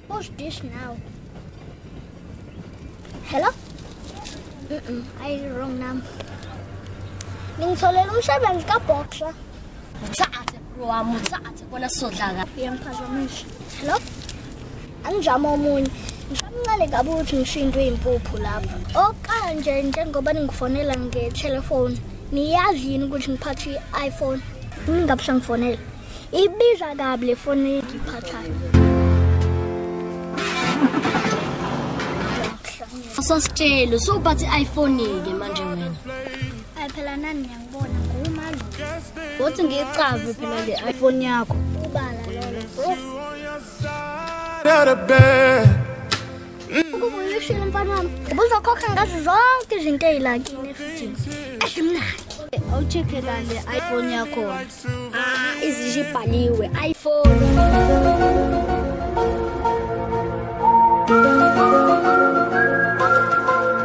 What's this now? Hello? I wrong number. Ngitholela umsebenzi kaBoxer. Mthathe bro wami mthathe kona sodlaka. Iyamphazamisa. Hello? Anjama omunye. Ngisamncane kabi ukuthi ngisindwe impuphu lapha. Oqala nje njengoba ningifonela ngetelephone. Niyazi yini ukuthi ngiphatha i-iPhone? Ningabe sangifonela. Ibiza kabi le phone engiphathayo. Asasitshelo sophathe iPhone ke manje wena. Ay phela nani ngiyangibona ngumalo. Wothi ngicave phela le iPhone yakho. Ubala lolo bro. Out of bed. Ukubuyisela mfana wami. Ubuzokhokha ngazo zonke izinto ezilakini efitini. Esimnandi. Awucheck le iPhone yakho. Izishibhaliwe iPhone.